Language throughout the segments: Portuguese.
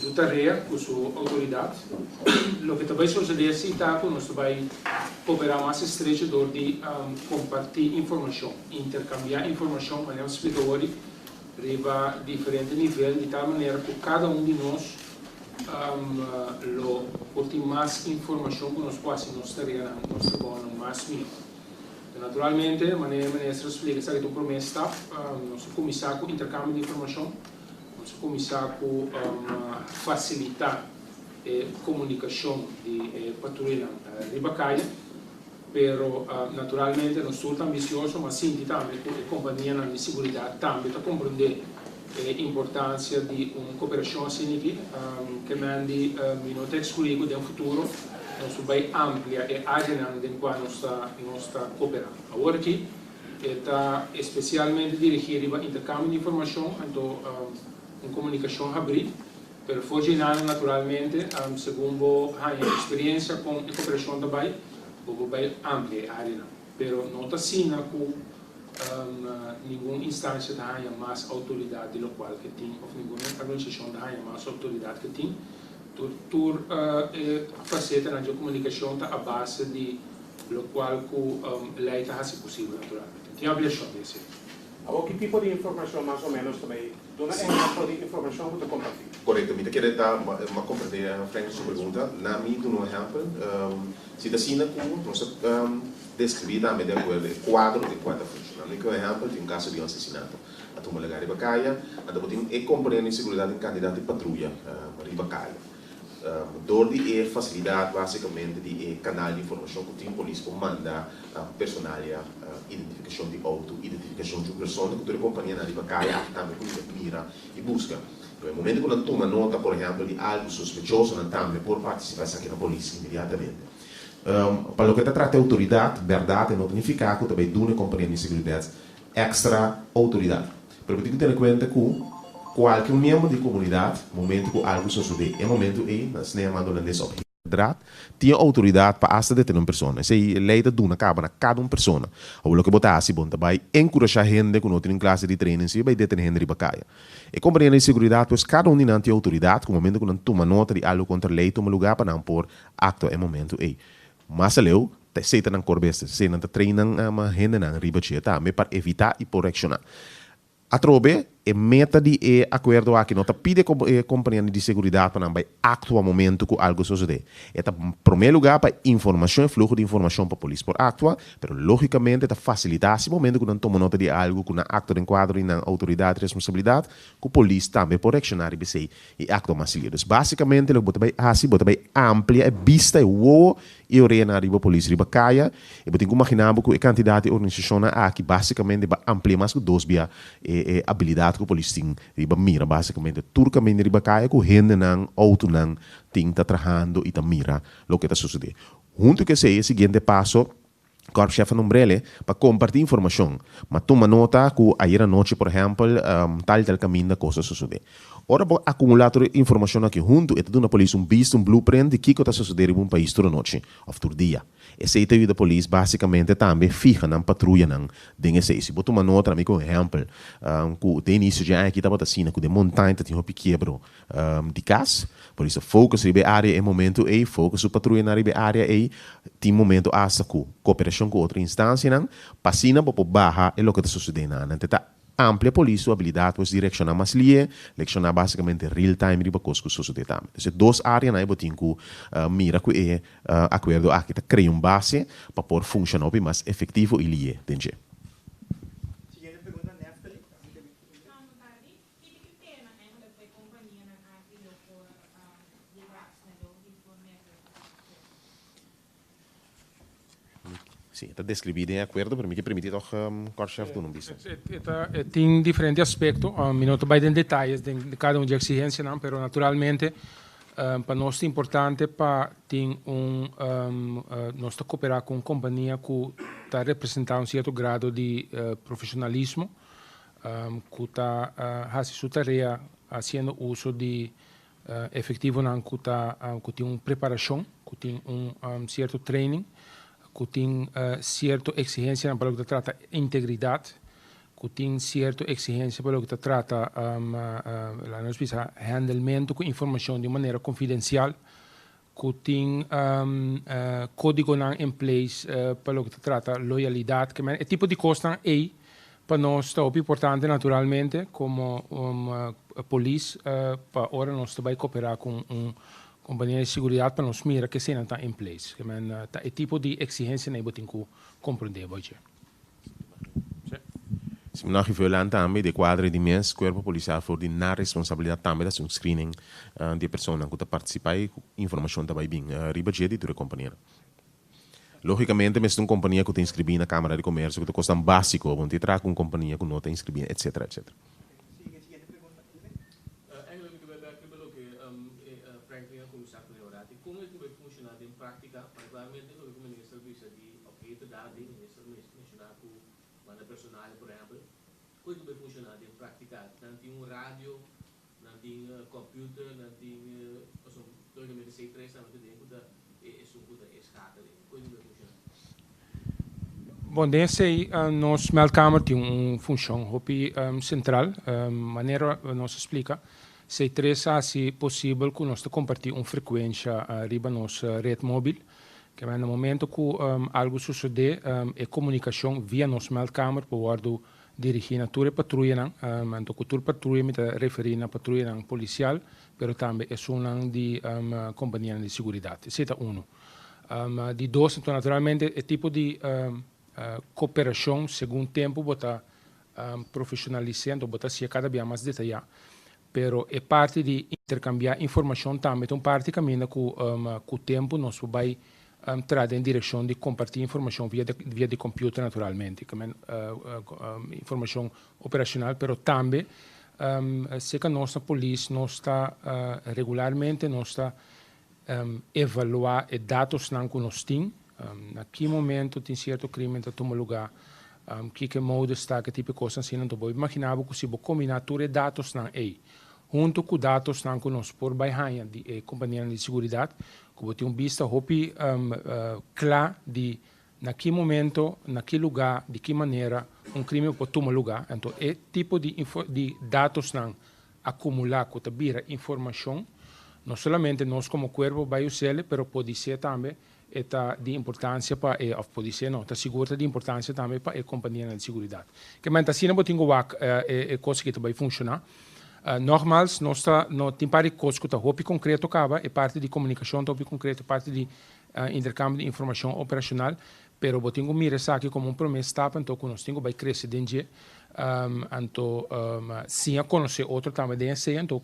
su tarea com sua autoridade. O que também sucede se está nós vai cooperar mais estreito de compartilhar informação, intercambiar informação, mas não explica hoje, riba diferente nível, de tal maneira que cada de nós por ter mais informação que nós quase nós tarea nós trabalhamos mais melhor. Naturalmente, a ministra explica que o primeiro staff, nós começar com intercâmbio de informação, nós começar com facilitar a comunicação de patrulha ribacaia, pero naturalmente nós somos ambiciosos, mas sim também a companhia de segurança também está compreender a importância de uma cooperação assim que mande não excluir no futuro. Nós vai ampliar a área em qual nós está cooperando. Agora aqui está especialmente dirigido para intercâmbio de informação, então uma comunicação abril, mas foi naturalmente, segundo a experiência com a cooperação também, vai ampliar a área. Mas não está assim com nenhuma instância da área mais autoridade local que tem, ou nenhuma organização da área mais autoridade que tem. Tur faceta na comunicação está a base de lo qual a lei está assim possível naturalmente. Tem a obrigação de ser. Que tipo de informação mais ou menos também? Dona exemplo de informação que você compartilha? Corretamente, quero dar uma compreender a frente sua pergunta. Na minha, um exemplo, se está sendo como nós descrever também de acordo com o quadro de quanto funciona. Um exemplo, tem um caso de assassinato. A turma legal ribacaia, a depois tem compreender a segurança de candidato de patrulha ribacaia. Door die facilidade basicamente de canal de informação que tem polícia para mandar personalia, identificação de auto, identificação de pessoa que toda a companhia na ribacaia também mira e busca. No momento que toma nota, por exemplo, de algo suspeitoso, também por participar aqui na polícia imediatamente. Para o que trata de autoridade, verdade, não significa que também dá uma companhia de segurança extra autoridade. Pero tem que ter em conta que qualquer membro de comunidade, momento que algo sucede, é momento que nós nem mandamos nessa oportunidade, tem autoridade para essa deter uma pessoa. Se lei da duna acaba na cada uma pessoa, ou o que botar assim, bom, vai encorajar gente que não tem classe de treino, se vai deter gente de bacaia. E compreender a segurança, pois cada um não tem autoridade, no momento que não toma nota de algo contra a lei, toma lugar para não pôr acto é momento aí. Mas leu, se está na corbesta, se não está treinando a gente na ribacia, também para evitar e por reaccionar. A trobe é meta de acordo aqui, não pide a companhia de segurança para não actuar momento que algo sucede. É em primeiro lugar para informação, fluxo de informação para a polícia por actuar, mas logicamente é facilitar esse momento que não toma nota de algo que não actua em quadro e na autoridade e responsabilidade, que a polícia também pode reaccionar e actuar mais ligeiro. Basicamente, ele bota bem amplia, é vista, é o e orena riba a polícia riba caia, e botem que imaginar que a quantidade de organização aqui basicamente vai ampliar mais que duas via habilidade que a polícia tem riba mira, basicamente turcamente riba caia, que gente não, auto não, tem tá trabalhando e tá mira o que está sucedendo. Junto que sei, o seguinte passo, corpo-chefe nombrele para compartilhar informação, mas toma nota que ayer à noite, por exemplo, tal caminho da coisa suceder. Ora, para acumular informação aqui junto, e tudo na polícia visto, blueprint de que está sucedendo em um país toda noite, ou todo dia. Esse aí da polícia, basicamente, também fica na patrulha, de esse. Se botar uma nota, amigo, exemplo, que tem início de aqui, estava assim, que de montanha, tem um pequeno de casa, por isso, foco na área é momento aí, foco na patrulha na área aí, tem momento essa cooperação com outra instância, passina para barra é o que está sucedendo, então, amplia polícia, habilidade para direcionar mais leccionar basicamente real time de coisas que sucedem também. Então, duas áreas aí botem que mira que é acordo aqui tá criar uma base para poder funcionar mais efetivo e lie, entende? Sim, está descrito em acordo, para mim que permite auch corpo-chefe do número. Tem diferentes aspectos, não estou em detalhes de cada uma de exigência, mas naturalmente para nós é importante para ter nós cooperar com uma companhia que está representando certo grado de profissionalismo, que está fazendo sua tarefa, fazendo uso de efetivo, que tem uma preparação, que tem certo training, que tem certa exigência para o que trata integridade, que tem certa exigência para o que trata lá nos pisa handlemento com informação de maneira confidencial, que tem código em place para o que trata loyalidade, que é tipo de coisa aí para nós é importante naturalmente como polícia para agora nós também cooperar com companhia de segurança para nos mirar que cena está em place, que é tipo de exigência nem botem que compreender hoje. Se nós revelamos também de quadro de mês, o corpo policial for de na responsabilidade também da screening de pessoas que participam e informação também bem riba de toda a companhia. Logicamente, mesmo uma companhia que tem inscrito na Câmara de Comércio, que custa básico, vão ter trago uma companhia que não tem inscrito, etc, etc. Franklin, como está colorado, como é que vai funcionar em prática, particularmente no que o serviço de autoridade, mencionar com banda personal, por exemplo, como é que vai funcionar em prática? Não tem rádio, não tem computer, não tem, logicamente, sei três, não tem escada, como é que vai funcionar? Bom, desse nosso Melkamer tem uma função central, maneira nós explica. Se interessa, se possível, que nós compartilhar uma frequência arriba nossa rede móvel, que no momento que algo sucede, é comunicação via nosso Melkamer para dirigir a toda a patrulha, então que toda a patrulha me refere a patrulha policial, mas também é uma de companhia de segurança. Esse é um. De dois, então, naturalmente, é tipo de cooperação, segundo o tempo, botar profissionalizando, botar se cada vez mais detalhado. Pero é parte de intercambiar informação também, então parte caminha com o tempo nós vai entrar em direção de compartilhar informação via de computer naturalmente, informação operacional, pero também se que a nossa polícia nós está regularmente nós está evaluar os dados que nós temos, naquele momento tem certo crime que toma lugar, que modo está, que tipo de coisa assim, então vou imaginar que se vou combinar todos os dados aí, junto com dados que nós por baixar de companhia de segurança, que vou ter vista hopi claro de naquele momento, naquele lugar, de que maneira crime pode tomar lugar. Então, é tipo de dados não acumular, que vira informação, não somente nós como corpo vai usar, mas pode ser também de importância para pode ser não, segura de importância também para a companhia de segurança. Que mas assim não botinho é coisa que vai funcionar. Nogmaals, nós não tem para coisa que hopi concreto acaba, é parte de comunicação, hopi concreto, parte de intercâmbio de informação operacional, pero botinho mira aqui como promessa, então que nós temos vai crescer dentro, então sim a conhecer outro também dentro, então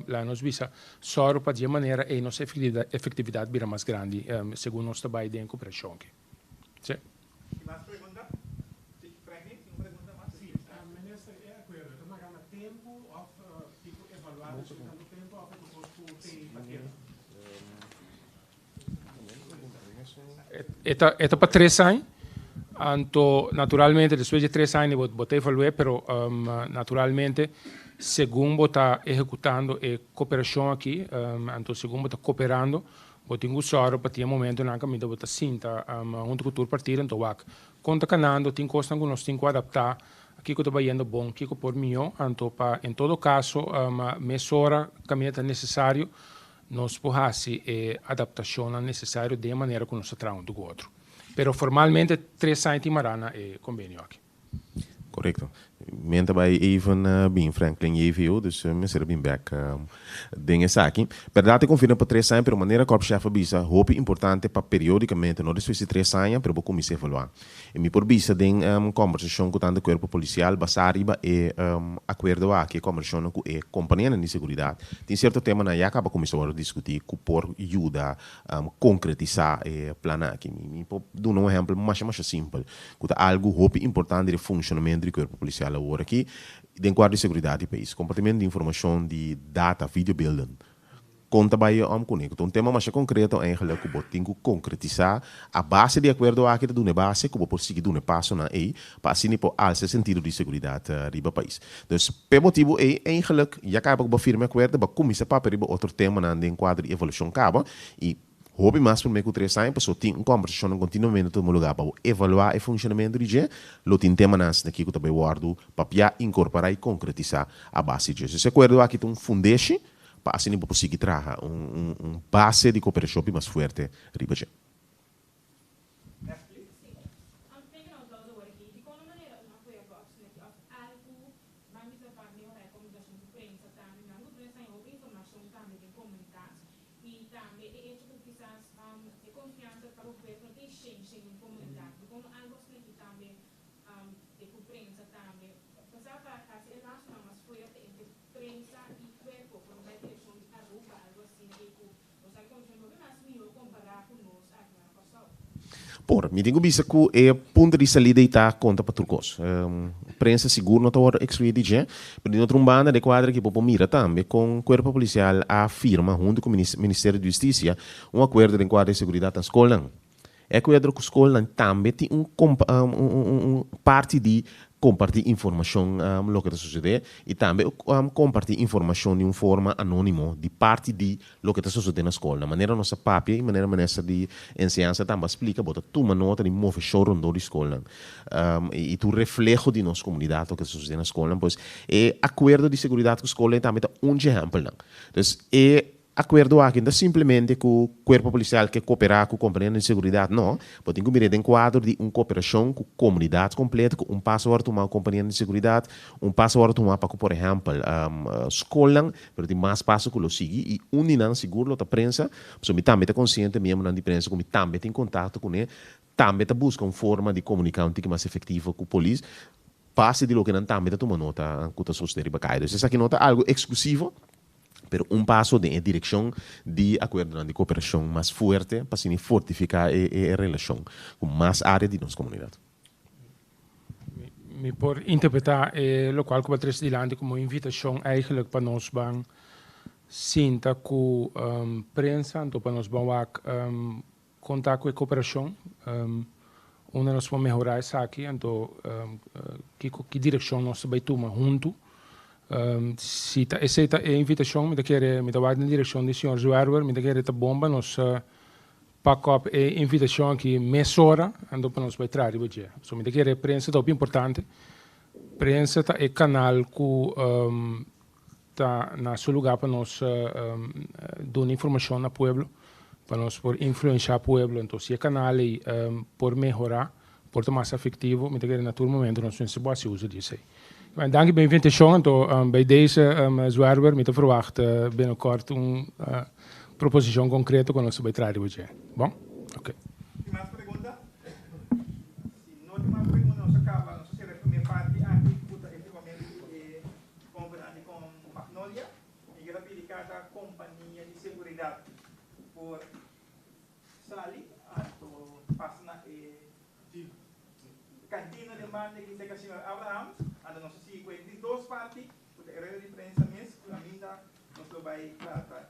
lá nós visa só para de maneira e nossa efetividade vira mais grande, segundo nós trabalho de cooperação aqui. Sim. Mais pergunta? Franklin, uma pergunta mais? Sim, ministro, é acordo. Então, mas no tempo, tipo, evaluar o tempo, Eta para 3 anos, então, naturalmente, depois de 3 anos, eu vou evaluar, mas naturalmente, segundo eu estou executando a cooperação aqui, então, segundo eu estou cooperando, eu tenho usado para ter um momento na que eu estou sinta, junto com o partido, então, conta canando, tem coisas que nós temos que adaptar, aqui que eu estou indo bom, aqui que por mim, então, em todo caso, mesura que é necessário, nós podemos adaptação necessária de maneira que nós trabalhamos do outro. Pero formalmente 3 anos de marana é convênio aqui. Correcto. Mente bij even bem Franklin EVO, dus me serve bem back dingen aqui. Verdade confirma para 3 anos, pero maneira corpo chefe bisa, hope importante para periodicamente, não depois de 3 anos, para começar a evaluar. E me por bisa tem conversação com tanto corpo policial, basariba e acordo aqui conversação com a companhia de segurança. Tem certo tema na já acaba começar a discutir que por ajuda concretizar o plano aqui. Me por dar um exemplo mais simples, que algo hope importante de funcionamento do corpo policial agora aqui, de quadro de segurança do país, compartimento de informação de data, videobeelden, conta bij je omconnect. Um tema mais concreto eigenlijk que você tem que concretizar a base de acordo aqui do base que você conseguir dar passo na aí para assim por alce sentido de segurança riba país. Dus per motivo é eigenlijk já acaba com firme acordo, ba começa para riba outro tema na de quadro de evolução caba e hobby mais por meio que 3 anos, pessoa tem uma conversação continuamente no lugar para evaluar o funcionamento do dia, lo tem tema nas daqui que também guardo para incorporar e concretizar a base de isso. Se acordo aqui tem um fundation para assim para conseguir trazer base de cooperação mais forte riba de. Por, me digo bisa que é ponto de salida e tá conta para turcos. Prensa seguro não tá hora excluída de, mas outra banda de quadra que popo mira também com o corpo policial afirma junto com o Ministério da Justiça acordo em quadra de segurança na escola. É que a escola também tem parte de compartilhar informação do que está sucedendo e também compartilhar informação de uma forma anônima de parte de lo que está sucedendo na escola. De maneira nossa papia e maneira de ensinança também explica, bota uma nota de mover choro da escola e tu reflejo de nossa comunidade o que está sucedendo na escola. Pois é acordo de segurança com a escola também é um exemplo. Então acordo aqui não simplesmente com o corpo policial que cooperar com a companhia de segurança, não, mas tem que mirar em quadro de uma cooperação com a comunidade completa, com password tomar a companhia de segurança, password tomar para, por exemplo, escola, mas tem mais passo que lo sigue e não seguro a prensa, mas eu também estou consciente mesmo na prensa, como também tem contato com ele, também busca uma forma de comunicar mais efetiva com a polícia, passe de lo que não também toma nota com as suas derivadas. Isso aqui nota algo exclusivo, pero passo de direção de acordo de cooperação mais forte para assim fortificar a relação com mais áreas de nossa comunidade. Me por interpretar o qual que batres dilante como invitação eigenlijk para nós bang sinta que prensa então para nós bang contar com a cooperação onde nós vamos melhorar isso aqui então que direção nós vai tomar junto. Se aceita a invitação, me quer me dar na direção do senhor Zwerver, me quer a bomba, nós pack up a invitação aqui mesora, ando para nós vai trazer o dia. So me quer a prensa tá importante, prensa tá é canal que tá na seu lugar para nós dar informação ao povo, para nós por influenciar o povo, então se é canal aí por melhorar, por ser mais efetivo, me quer na todo momento nós não se pode usar disso aí. Dank je bij de invitatie. Bij deze Zwerver met de verwacht binnenkort een propositie concrete con ons bij het radio. Bom? Ok. Más pregunta? Si no hay más preguntas, nos acaba. No sé si la primera parte aquí, efectivamente, con Magnolia, y quiero pedir a la compañía de seguridad por salir a tu página cantina de mande que dice que el señor Abraham, no sé si de dos partes, porque el de prensa mesmo, a mí nos lo va a tratar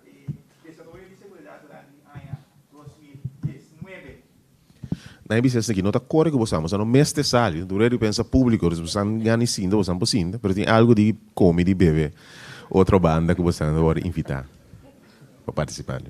desarrollo de seguridad durante el año 2019. Na business aqui não está corre que você não mestre sali, durante pensa público, você não ganha sinda, você não pode sinda, mas tem algo de come de bebê, outra banda que você não pode invitar para participar.